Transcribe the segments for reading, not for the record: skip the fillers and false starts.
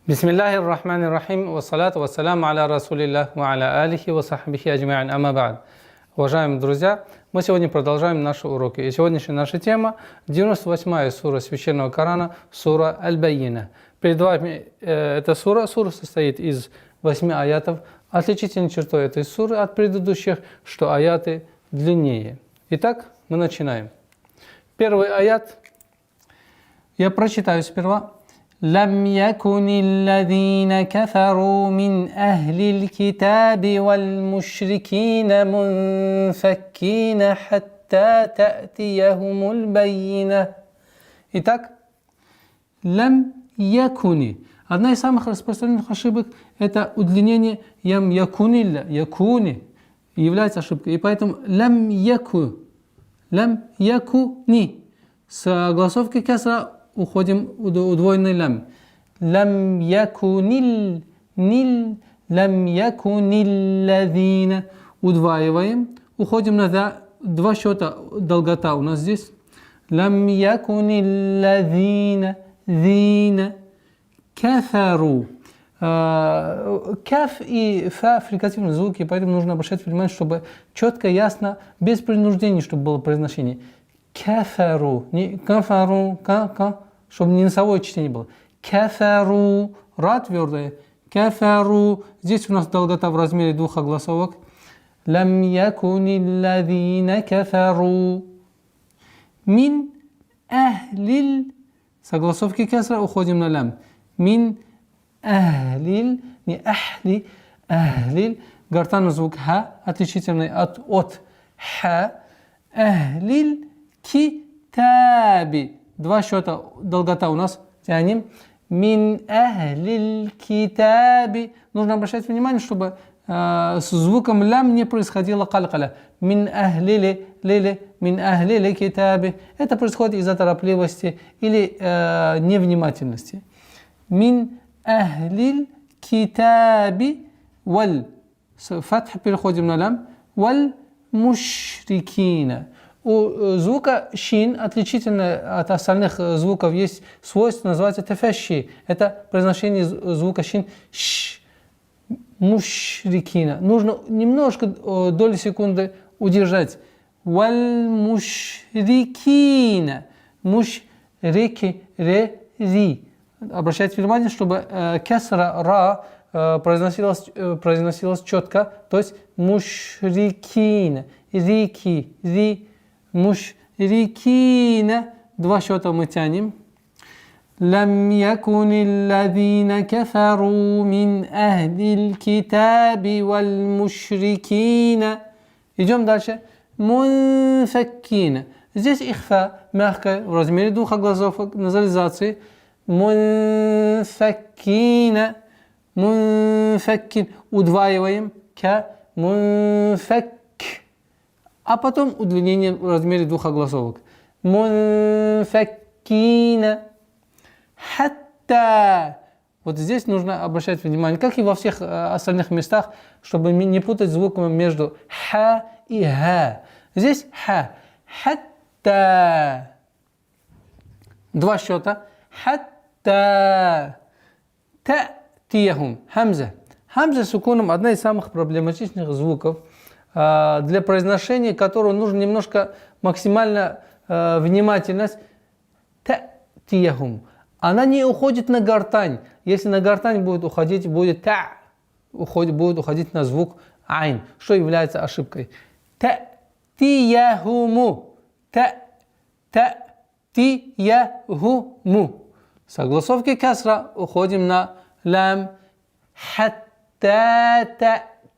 Бисмиллахи рахмани рахим, вассалату вассаляму аля расулиллах, ва аля алихи ва сахбихи аджмаин, амма ба'д. Уважаемые друзья, мы сегодня продолжаем наши уроки. И сегодняшняя наша тема 98-я сура Священного Корана, сура Аль-Байина. Перед вами эта сура состоит из 8 аятов. Отличительной чертой этой суры от предыдущих, что аяты длиннее. Итак, мы начинаем. Первый аят, я прочитаю сперва. لم يكن الذين كفروا من أهل الكتاب والمشركين منفكين حتى تأتيهم البينة. Итак, лям якуни. Одна из самых распространенных ошибок – это удлинение ям якунилля, якуни, является ошибкой. И поэтому лям якуни. С огласовки кесра уходим удвоенный лям. Лям якунил, лям якунил лавина. Удваиваем, уходим на два счета, долгота у нас здесь. Лям якунил лавина, зина, кафару. Каф и фа фрикативные звуки, поэтому нужно обращать внимание, чтобы четко, ясно, без принуждения, чтобы было произношение. Кафару, не кафару, чтобы не носовое чтение было. Кафару, ра твердая. Кафару, здесь у нас долгота в размере двух огласовок. Лам якунил лавина кафару. Мин ахлил, с огласовки кесра уходим на лям. Мин ахлил, не ахли, ахлил, гортанный звук ха, отличительный от ха. Ахлил китаби. Два счета, долгота у нас, тянем. Мин ахлил китаби. Нужно обращать внимание, чтобы с звуком лям не происходило калькаля. Мин ахлили, лили, мин ахлили китаби. Это происходит из-за торопливости или невнимательности. Мин ахлил китаби валь. С фатх переходим на лям. Валь мушрикина. У звука шин, отличительно от остальных звуков, есть свойство, называется тафаши. Это произношение звука шин. Ш. Мушрикина. Нужно немножко, доли секунды удержать. Валь мушрикина. Мушрики, ри. Обращайте внимание, чтобы кесра, ра произносилось четко. То есть мушрикина. Рики, ри. Мушрикина. Два счета мы тянем. Лам якунил лавина кафару мин ахлил китаби валь мушрикина. Идем дальше. Мунфаккина. Здесь ихфа, мягкая, в размере двух огласовок, назализации. Мунфаккина. Мунфаккин. Удваиваем. Ка. Мунфак. А потом удлинение в размере двух огласовок. Мунфаккина. Хатта. Вот здесь нужно обращать внимание, как и во всех остальных местах, чтобы не путать звуками между ха и ха. Здесь ха. Хатта. Два счета. Хатта. Та'тияхум. Хамза. Хамза с сукуном одна из самых проблематичных звуков, для произношения которого нужно немножко максимально внимательность. Та'тияхум. Она не уходит на гортань. Если на гортань будет уходить, будет та, будет уходить на звук айн, что является ошибкой. Та'тияхуму. Та'тияхуму. С огласовки кесра уходим на лям. Хатта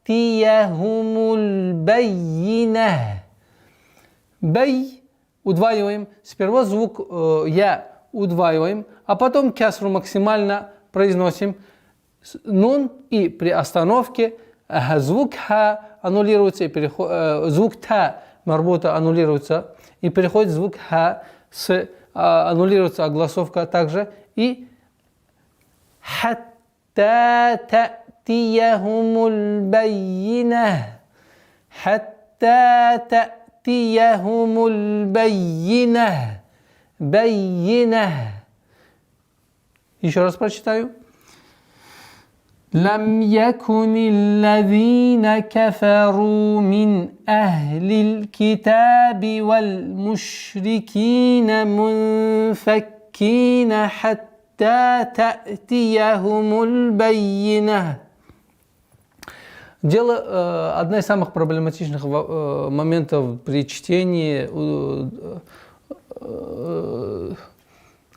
та'тияхумул байина. Бай. Удваиваем. Сперва звук я удваиваем, а потом кесру максимально произносим. Нун, и при остановке звук ха аннулируется, и звук та марбута аннулируется, и переходит звук ха, аннулируется огласовка также, и хатта та'тияхумул байина. Хатта та'тияхумул байина. Байина. Еще раз прочитаю. لم يكن الذين كفروا من أهل الكتاب والمشركين منفكين حتى تأتيهم البينة. Одна из самых проблематичных моментов при чтении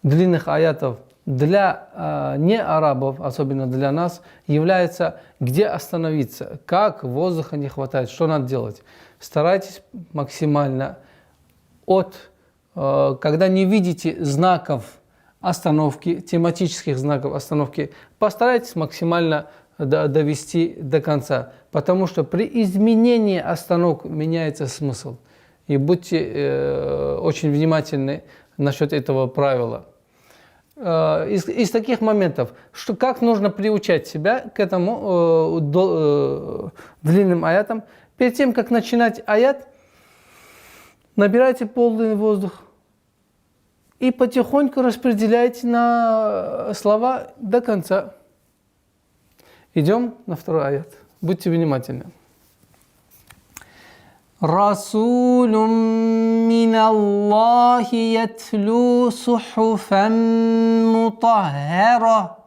длинных аятов для неарабов, особенно для нас, является, где остановиться, как воздуха не хватает, что надо делать. Старайтесь максимально когда не видите знаков остановки, тематических знаков остановки, постарайтесь максимально довести до конца, потому что при изменении остановок меняется смысл. И будьте очень внимательны насчет этого правила. Из таких моментов, как нужно приучать себя к этому длинным аятам. Перед тем, как начинать аят, набирайте полный воздух и потихоньку распределяйте на слова до конца. Идем на второй аят. Будьте внимательны. Расулун миналлахи ятлю сухуфан мутаххара.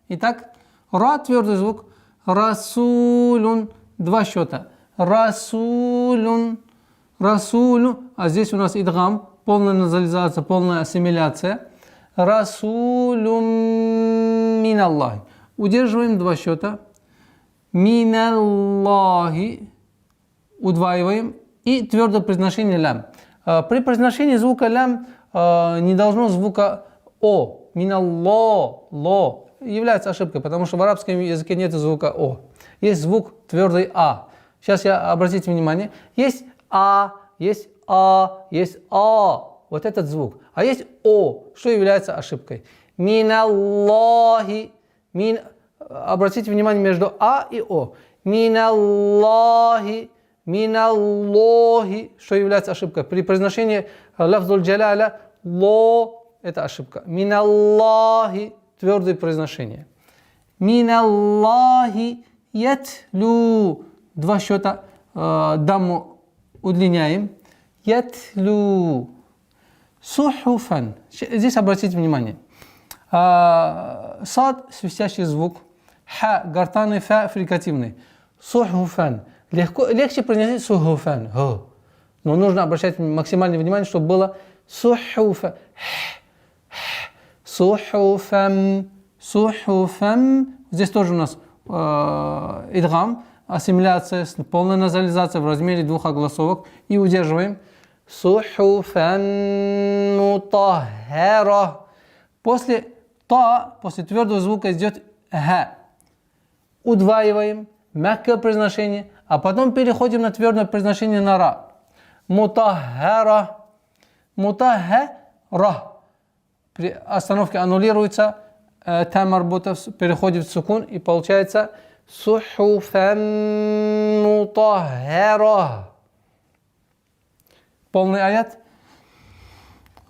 Итак, ра твердый звук. Расулун. Два счета. Расулун. Расулу. А здесь у нас идгам. Полная назализация, полная ассимиляция. Расулун миналлахи. Удерживаем два счета. Миналлахи. Удваиваем. И твердое произношение лям. При произношении звука лям не должно звука о. Миналло, ло. Является ошибкой, потому что в арабском языке нет звука о. Есть звук твердый а. Сейчас обратите внимание. Есть а, есть а, есть а. Вот этот звук. А есть о, что является ошибкой. Миналлахи. Обратите внимание между а и о. Миналлахи. Миналлахи, что является ошибкой. При произношении лафзуль джаляля ло – это ошибка. Миналлахи – твердое произношение. Миналлахи ятлю. Два счета дамму удлиняем. Ятлю. Сухуфан. Здесь обратите внимание. Сад – свистящий звук. Ха – гортанный, фа – фрикативный. Сухуфан. Легче произносить сухуфан, но нужно обращать максимальное внимание, чтобы было сухуфан, сухуфан, сухуфан. Здесь тоже у нас идгам, ассимиляция, полная назализация в размере двух огласовок. И удерживаем. Сухуфан мутаххара. После твердого звука идет ха. Удваиваем, мягкое произношение. А потом переходим на твердое произношение на ра. Мутаххара. Мутаххара. При остановке аннулируется та марбута, переходит в сукун и получается сухуфан мутаххара. Полный аят.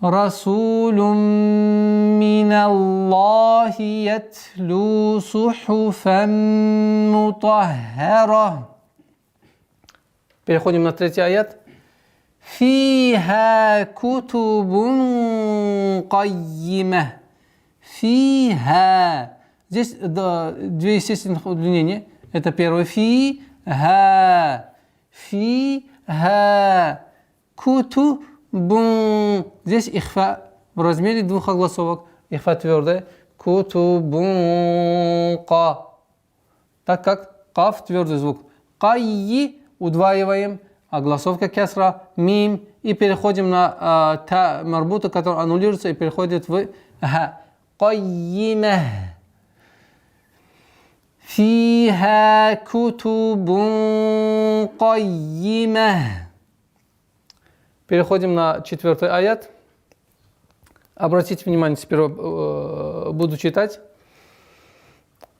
Расулун миналлахи ятлю сухуфан мутаххара. Переходим на третий аят. Фиха кутубун кайима. Фиха. Здесь две естественных удлинения. Это первое. Фиха. Фиха. Кутубун. Здесь ихфа в размере двух огласовок. Ихфа твердая. Кутубун ка. Так как каф твердый звук. Кайи. Удваиваем, огласовка кесра, мим, и переходим на та марбута, который аннулируется и переходит в ха. Кайима. Фиха кутубун кайима. Переходим на четвертый аят. Обратите внимание, теперь буду читать.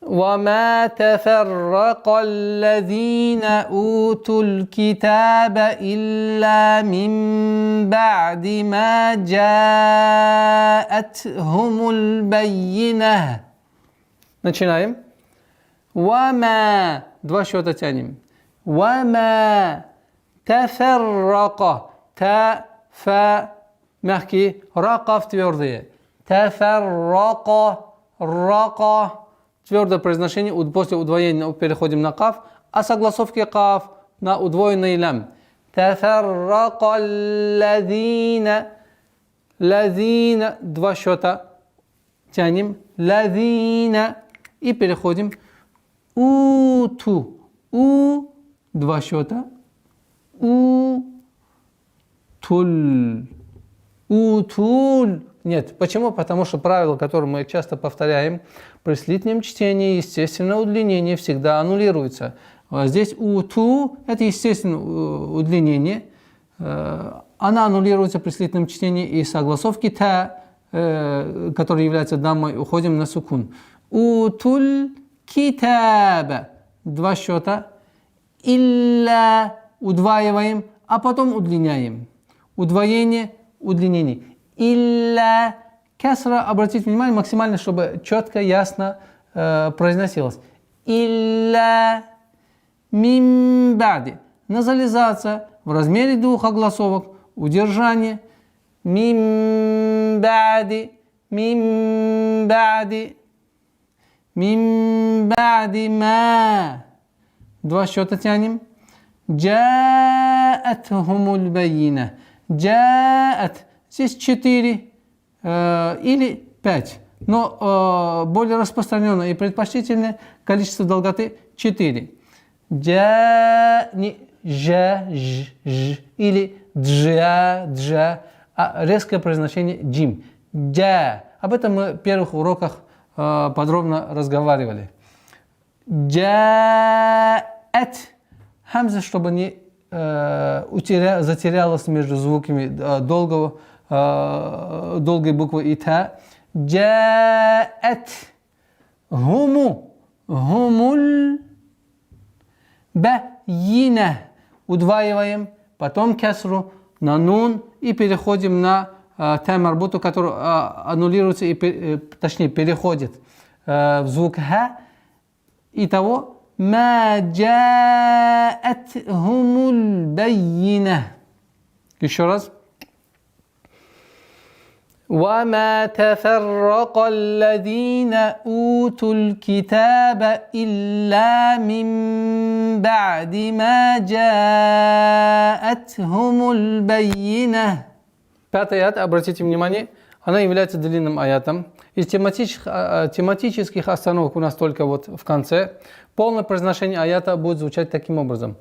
وما تفرق الذين أوتوا الكتاب إلا من بعد ما جاءتهم البينة. Начинаем. Вама. Два счета тянем. Вама. Тафаррака. Та, фа, мягкие. Ракав твердые. Тафаррака. Рака. Твердое произношение. После удвоения переходим на каф. А согласовки каф на удвоенный лям. Тафаррака ладзина. Ладзина. Два счета тянем. Ладзина. И переходим. Уту. У. Два счета. У. Туль. Утуль. Нет. Почему? Потому что правило, которое мы часто повторяем, при слитном чтении естественное удлинение всегда аннулируется. Здесь уту – это естественное удлинение. Она аннулируется при слитном чтении, и согласовки та, который является даммой, уходим на сукун. Утуль китаба. Два счета. Илля. Удваиваем, а потом удлиняем. Удвоение, удлинение. Илля. Касра, обратите внимание, максимально, чтобы четко, ясно произносилось. Илля. Мим ба'ди. Назализация в размере двух огласовок. Удержание. Мим ба'ди. Мим ба'ди. Мим ба'ди ма. Два счета тянем. Джа'атхумуль байина. Джа'ат. Здесь 4 или 5. Но более распространенное и предпочтительное количество долготы 4. Джа, не жа, ж, ж, или джа, джа, а резкое произношение джим. Джа. Об этом мы в первых уроках подробно разговаривали. Джа'ат. Хамза, чтобы не затерялась между звуками долгой буквы и та. Джа'ат. Хуму. Хумуль. Байина. Удваиваем, потом кесру на нун и переходим на та марбуту, который аннулируется, точнее переходит в звук ха. Итого ма джа'атхумуль байина. Еще раз. وما تفرق الذين أوتوا الكتاب إلا من بعد ما جاءتهم البينة. Пятый аят, обратите внимание, она является длинным аятом. Из тематических остановок у нас только вот в конце. Полное произношение аята будет звучать таким образом.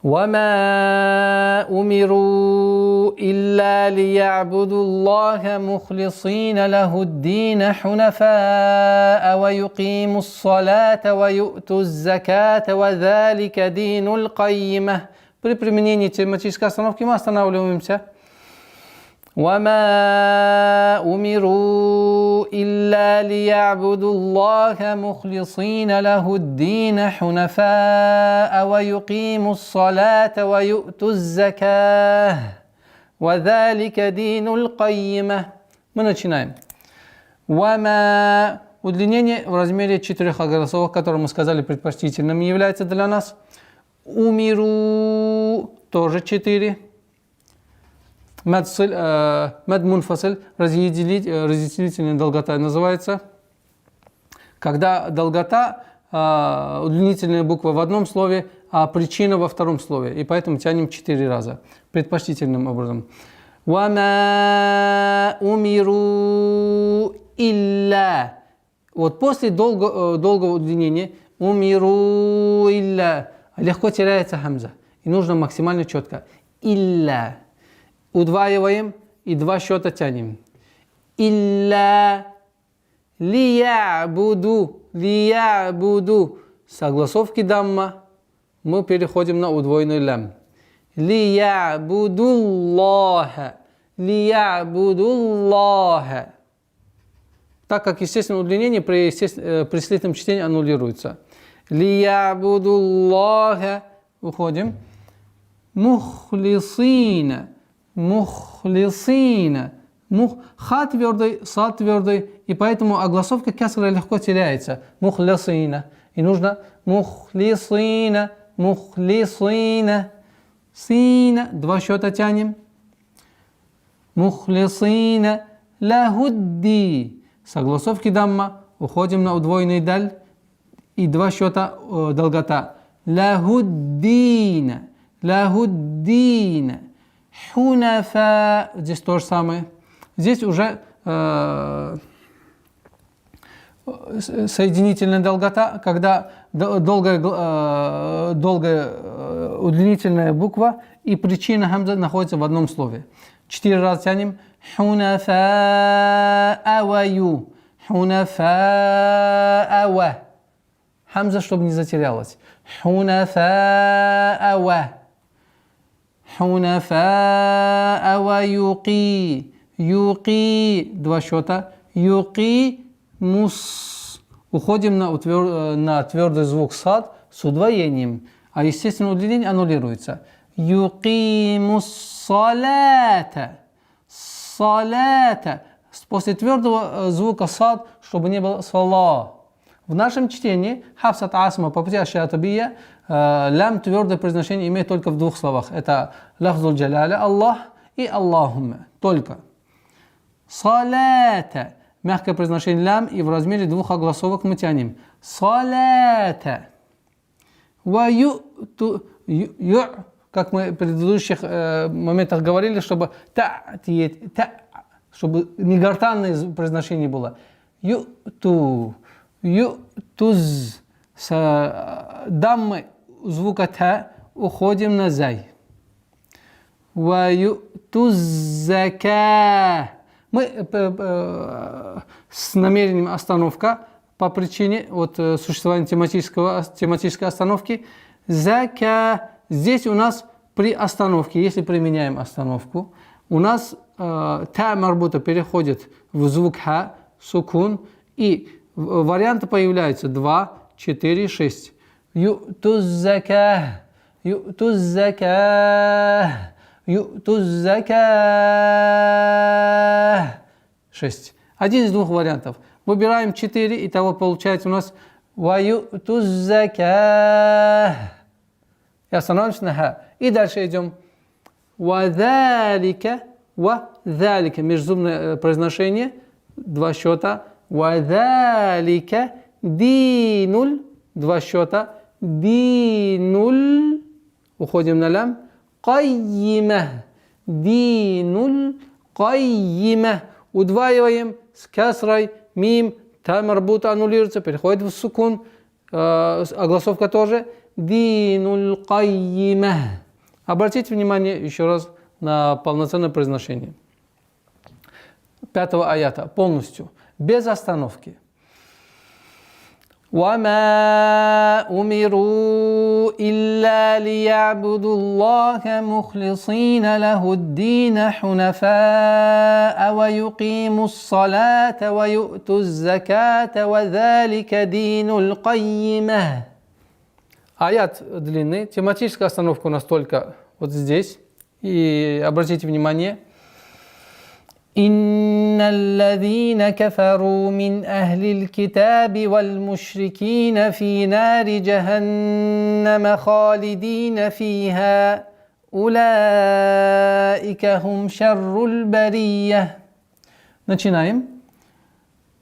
وما أمروا إلا ليعبدوا الله مخلصين له الدين حنفاء ويقيموا الصلاة ويؤتوا الزكاة وذلك دين القيمة. При применении тематической остановки мы останавливаемся. وما أمروا إلا ليعبدوا الله مخلصين له الدين حنفاء ويقيموا الصلاة ويؤتوا الزكاة وذلك دين القيمة. Мы начинаем. وما. Удлинение в размере 4 огласовок, которые мы сказали предпочтительным, является для нас. Умиру тоже 4. Мад мунфасиль, разделительная долгота называется. Когда долгота, удлинительная буква в одном слове, а причина во втором слове. И поэтому тянем 4 раза. Предпочтительным образом. Вама умиру илля. Вот после долгого удлинения умиру илля. Легко теряется хамза. И нужно максимально четко. Илля. Удваиваем и 2 счета тянем. Илля лиябуду. Лиябуду. Согласовки дамма. Мы переходим на удвоенный лям. Лиябудуллаха. Лиябудуллаха. Так как естественное удлинение при слитном чтении аннулируется. Лиябудуллаха. Уходим. Мухлисина. Мухлисина. Ха твердый, сад твердый, и поэтому огласовка кесра легко теряется. Мухлисина. И нужно мухлисина, мухлисина. Сина. Два счета тянем. Мухлисина лахудди. С огласовки дамма уходим на удвоенный даль. И два счета долгота. Лахуддина. Лахуддина. Хунафа. Здесь то же самое. Здесь уже соединительная долгота, когда долгая удлинительная буква и причина хамза находятся в одном слове. 4 раза тянем. Хунафа аваю. Хунафа ава. Хамза, чтобы не затерялась. Хунафа ава. Хунафа ава юqi. Юqi. Два счета. Юqи мус. Уходим на твердый звук сад с удвоением. А естественное удлинение аннулируется. Юqимус салата. Салата. После твердого звука сад, чтобы не было сала. В нашем чтении Хафсат Асма по пути Аш-Шатабия лям твердое произношение имеет только в двух словах. Это лафзуль джаляля Аллах и Аллахумма. Только. Салата. Мягкое произношение лям и в размере двух огласовок мы тянем. Салата. Ва ю, как мы в предыдущих моментах говорили, чтобы чтобы не гортанное произношение было. Юту, ютуз. С даммы звука та уходим на зай. Ва ютузака. Мы с намерением остановка по причине существования тематической остановки. Зака. Здесь у нас при остановке, если применяем остановку, у нас та марбута переходит в звук ха, сукун, и варианты появляются 2, 4, 6. Ютузака, ютузака, ютузака. 6. Один из двух вариантов. Выбираем 4, и того получается у нас ва ютузака. И остановимся на ха. И дальше идем. Вадалика, вадалика. Межзубное произношение. Два счета. Вадалика динуль. Два счета. Динуль. Уходим на лям. Кайима. Динуль кайима. Удваиваем с касрой. Мим. Та марбута аннулируется. Переходит в сукун. Огласовка тоже. Динуль кайима. Обратите внимание еще раз на полноценное произношение 5-го аята, полностью, без остановки. وَمَا أُمِرُوا إِلَّا لِيَعْبُدُوا اللَّهَ مُخْلِصِينَ لَهُ الدِّينَ حُنَفَاءَ وَيُقِيمُوا الصَّلَاةَ وَيُؤْتُوا الزَّكَاةَ وَذَلِكَ دِينُ الْقَيِّمَةِ. Аят длинный, тематическая остановка у нас только вот здесь. И обратите внимание. إن الذين كفروا من أهل الكتاب والمشركين في نار جهنم خالدين فيها أولئك هم شر البرية. Начинаем.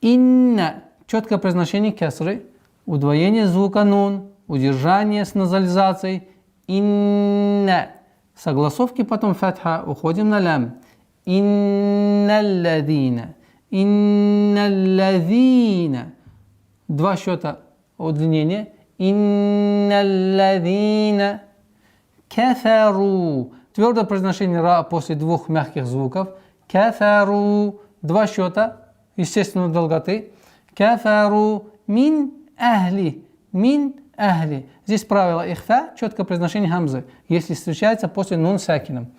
Инна. Четкое произношение кесры. Удвоение звука нун. Удержание с назализацией. Инна. Согласовки потом фатха. Уходим на лям. Инналладина. Инналладина. Два счета удлинения. Инналладина. Кафару. Твердое произношение ра после двух мягких звуков. Кафару. Два счета. Естественно, долготы. Кафару. Мин ахли. Мин ахли. Здесь правило ихфа. Четкое произношение хамзы. Если встречается после нун сакином.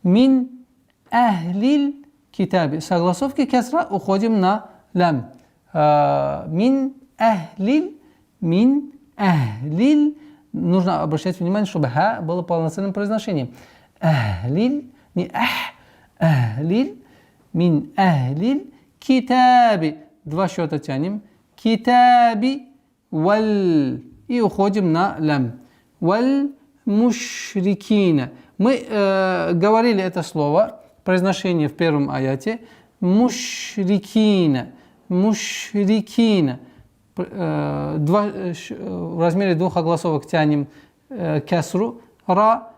Мин ахлил китаби. Согласовки кесра уходим на лям. Мин ахлил. Мин ахлил. Нужно обращать внимание, чтобы ха было полноценным произношением. Ахлил. Не ах. Ахлил. мин ахлил китаби. Два счета тянем. Китаби валь. И уходим на лям. Валь мушрикина. Мы говорили это слово, произношение в первом аяте. Мушрикина. Мушрикина. В размере двух огласовок тянем кесру. Ра,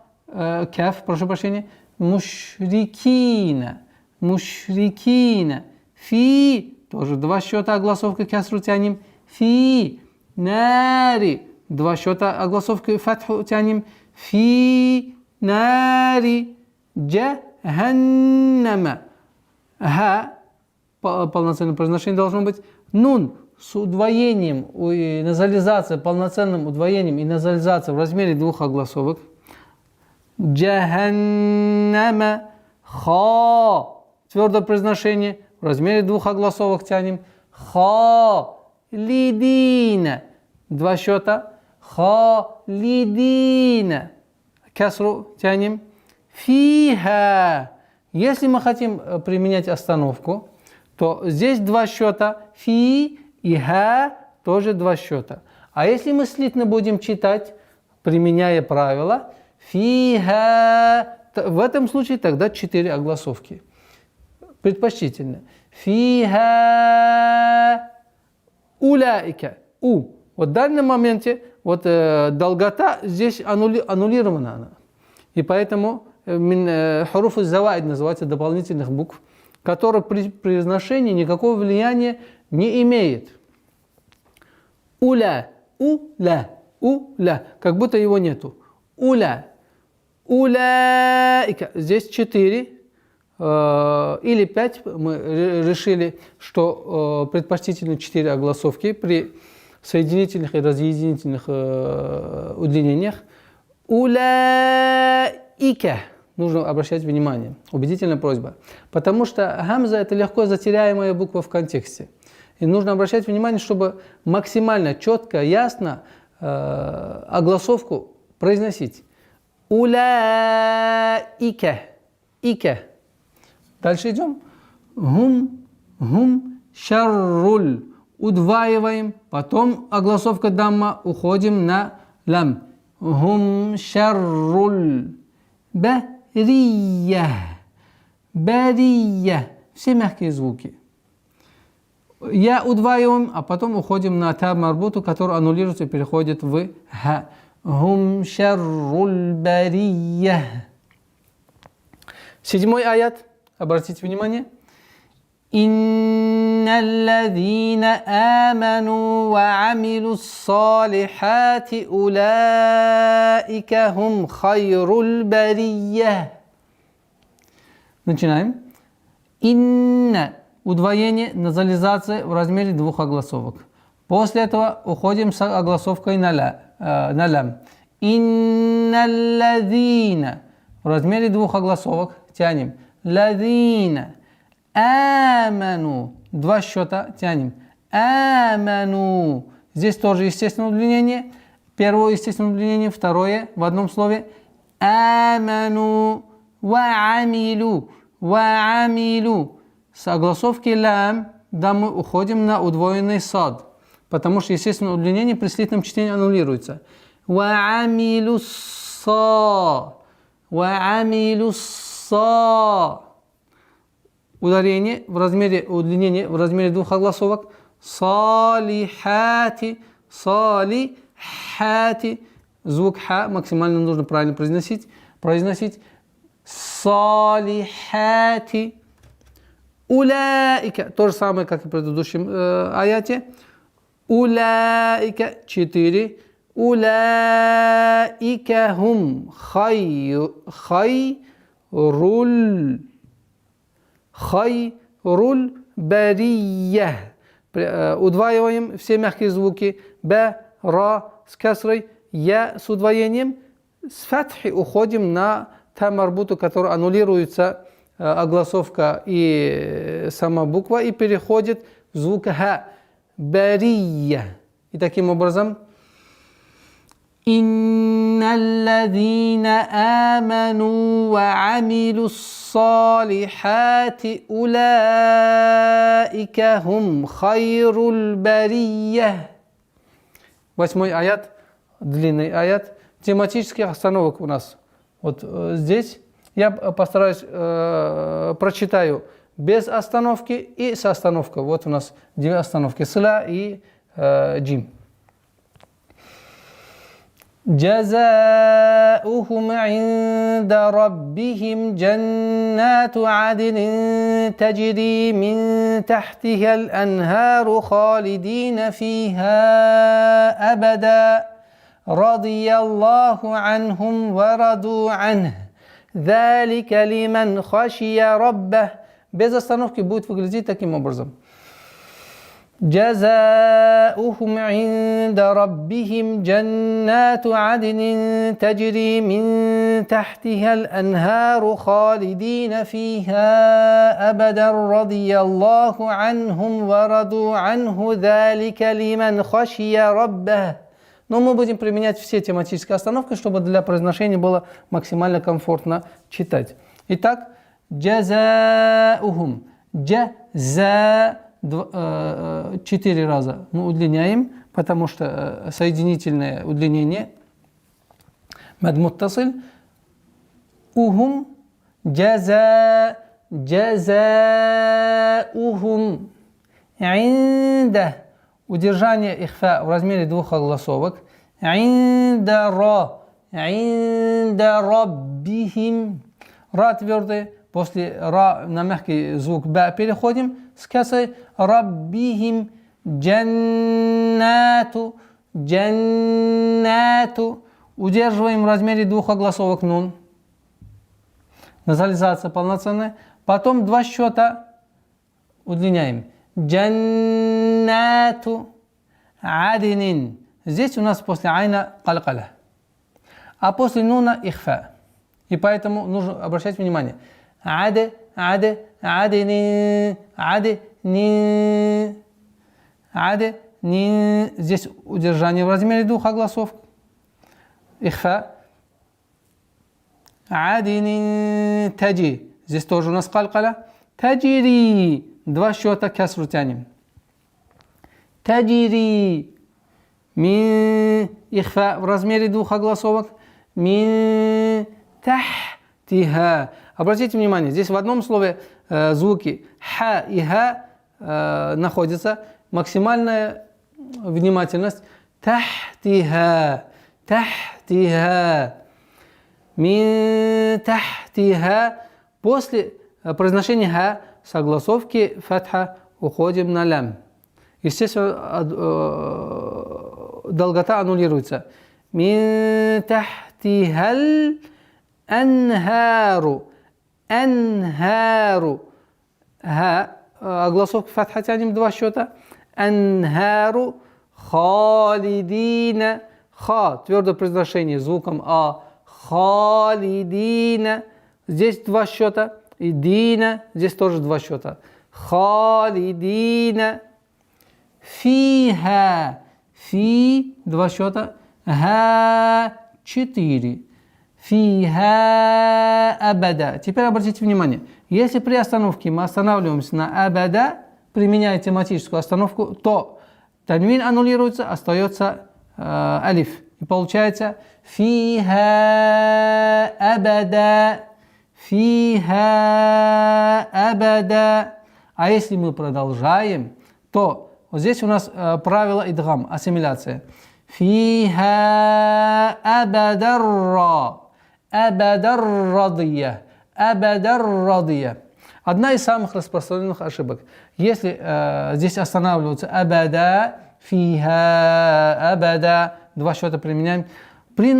кеф, прошу прощения. Мушрикина. Мушрикина. Фи. Тоже два счета огласовка кесру тянем. Фи. Нари. Два счета огласовка фатху тянем. Фи. Нари. Джаханнама. Ха. Полноценное произношение должно быть. Нун. С удвоением, назализация, полноценным удвоением и назализацией в размере двух огласовок. Джаханнама. Ха. Твердое произношение. В размере двух огласовок тянем. Ха. Лидина. Два счета. Ха. Лидина. Кесру тянем. Фиха. Если мы хотим применять остановку, то здесь два счета. Фи и ха тоже два счета. А если мы слитно будем читать, применяя правила, фиха, в этом случае тогда 4 огласовки. Предпочтительно. Фиха уляика. У. Вот в данном моменте вот, долгота здесь аннулирована она. И поэтому хуруф az-заваид называется дополнительных букв, которые при произношении никакого влияния не имеет. Уля, уля, уля, как будто его нету. Уля, уляика. Здесь 4 или 5. Мы решили, что предпочтительно 4 огласовки при соединительных и разъединительных удлинениях. Уляика. Нужно обращать внимание. Убедительная просьба. Потому что гамза – это легко затеряемая буква в контексте. И нужно обращать внимание, чтобы максимально четко, ясно огласовку произносить. Уляика. Ика. Дальше идем. Гум, шарруль. Удваиваем. Потом огласовка дамма. Уходим на лам. Гум, шарруль. Бария. Бария. Все мягкие звуки. Я удваиваем, а потом уходим на та марбуту, который аннулируется и переходит в ха. Гум шарруль бария. 7 аят. Обратите внимание. Инналлазина аману ва амилус салихати улаика хум хайруль бария. Начинаем. Инна. Удвоение, назализация в размере 2 огласовок. После этого уходим с огласовкой на лям. Инналлазина. В размере 2 огласовок тянем. Лазина. Аману. 2 счета тянем. Аману. Здесь тоже естественное удлинение. Первое естественное удлинение, второе в одном слове. Аману. Ва амилу. Ва амилу. С огласовки лям, да, мы уходим на удвоенный сад. Потому что естественное удлинение при слитном чтении аннулируется. Ва амилу са. Ва амилу са. Ударение в размере удлинения в размере 2 огласовок. Салихати. Салихати. Звук ха максимально нужно правильно произносить. Салихати. Уляика. То же самое, как и в предыдущем аяте. Уляика. 4. Уляика хум хайруль бария. Удваиваем все мягкие звуки. Б, ра с касрой, я с удвоением. С фатхи уходим на та марбуту, которая аннулируется огласовка и сама буква, и переходит в звук ха. Бария. И таким образом Инналлазина аману ва амилус салихати улаика хум хайрул бария. 8 аят, длинный аят, тематических остановок у нас. Вот здесь я постараюсь, прочитаю без остановки и с остановкой. Вот у нас 2 остановки, сла и джим. جزاؤهم عند ربهم جنات عدن تجري من تحتها الأنهار خالدين فيها أبدا رضي الله عنهم ورضوا عنه ذلك لمن خشي ربه. Без остановки будет выглядеть таким образом. جزاؤهم عند ربهم جنات عدن تجري من تحتها الأنهار خالدين فيها أبدا رضي الله عنهم ورضوا عنه ذلك لمن خشي ربه. Но мы будем применять все тематические остановки, чтобы для произношения было максимально комфортно читать. Итак, جزاؤهم جزاؤهم 4 раза мы удлиняем, потому что соединительное удлинение мад муттасиль. Ухум джазаухум инда. Удержание ихфа в размере 2 огласовок. Инда раббихим. Ра твердый. После ра на мягкий звук ба переходим с касой. Раббихим джаннату. Джаннату. Удерживаем в размере 2 огласовок нун. Назализация полноценная. Потом 2 счета удлиняем. Джаннату адинин. Здесь у нас после айна калкаля. А после нуна ихфа. И поэтому нужно обращать внимание. Аде, адини, адини, адини. Здесь удержание в размере 2 огласов. Ихфа. Адини таджи. Здесь тоже у нас калкаля. Таджири. 2 счета касру тянем. Таджири. Мин. Ихфа в размере 2 огласовок. Мин тахтиха. Обратите внимание, здесь в одном слове звуки ха и ха находятся. Максимальная внимательность. Тахтиха. Тахтиха. Мин тахтиха. После произношения ха с огласовки фатха уходим на лям. Естественно, долгота аннулируется. Мин тахтихал анхару. Анхару. Ха. Огласовка фатха тянем 2 счета. Анхару халидина. Ха. Твердое произношение звуком а. Халидина. Здесь 2 счета. И дина. Здесь тоже 2 счета. Халидина. Фиха. Фи. 2 счета. Ха. 4. Фиха абада. Теперь обратите внимание. Если при остановке мы останавливаемся на абада, применяя тематическую остановку, то танвин аннулируется, остается алиф. И получается фиха абада. Фиха абада. А если мы продолжаем, то вот здесь у нас правило идгам, ассимиляция. Фиха абадарра. Абадаррадия. Абадаррадия. Одна из самых распространенных ошибок. Если здесь останавливаются абада, фиха, абада, 2 счета применяем. При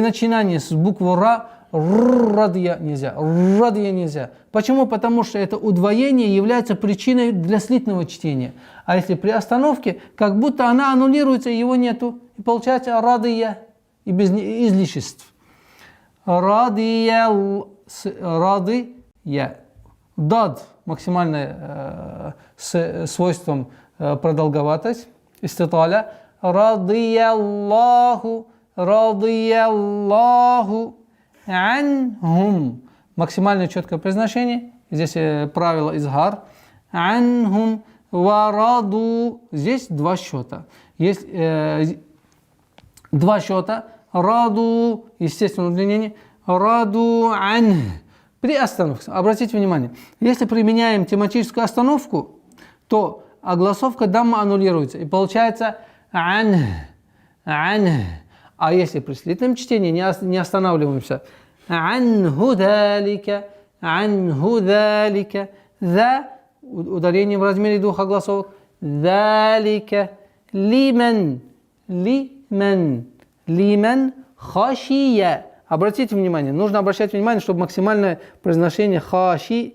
начинании с буквы ра, радия нельзя. Радия нельзя. Почему? Потому что это удвоение является причиной для слитного чтения. А если при остановке, как будто она аннулируется, его нету. И получается радия. И без излишеств. Радия. Дад. Максимальное с свойством продолговатость. Иститаля. радияллаху, радияллаху анхум. Максимально четкое произношение. Здесь правило изгар. Анхум вараду. Здесь два счета. Есть два счета. Раду, естественно, удлинение. Раду ан. При остановке. Обратите внимание. Если применяем тематическую остановку, то огласовка дамма аннулируется. И получается ан. Ан. А если при слитном чтении не останавливаемся. Анху далика. Анху далика. За. Ударение в размере двух огласовок. Далика. Лиман. Лиман. Лиман хашия. Обратите внимание, нужно обращать внимание, чтобы максимальное произношение хашия,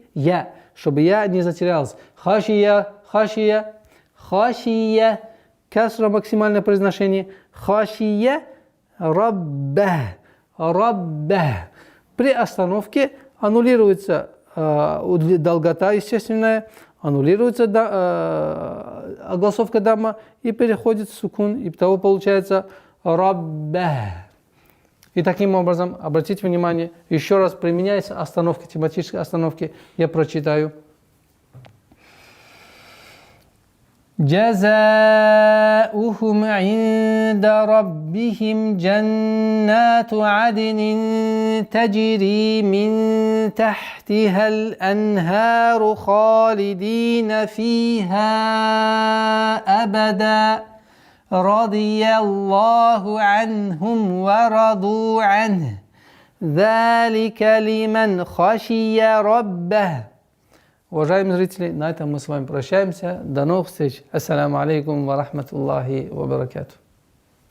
чтобы я не затерялся. Хашия, хашия, хашия. Касра максимальное произношение. Хашия, рабба, рабба. При остановке аннулируется долгота естественная, аннулируется огласовка дамма и переходит в сукун. И того получается рабба. И таким образом, обратите внимание, еще раз применяется остановка, тематической остановки. Я прочитаю. جزاؤهم عند ربهم جنات عدن تجري من تحتها الأنهار خالدين فيها أبدا رضي الله عنهم ورضوا عنه ذلك لمن خشي ربه. Уважаемые зрители, на этом мы с вами прощаемся. До новых встреч. Ассаламу алейкум ва рахматуллахи ва баракатух.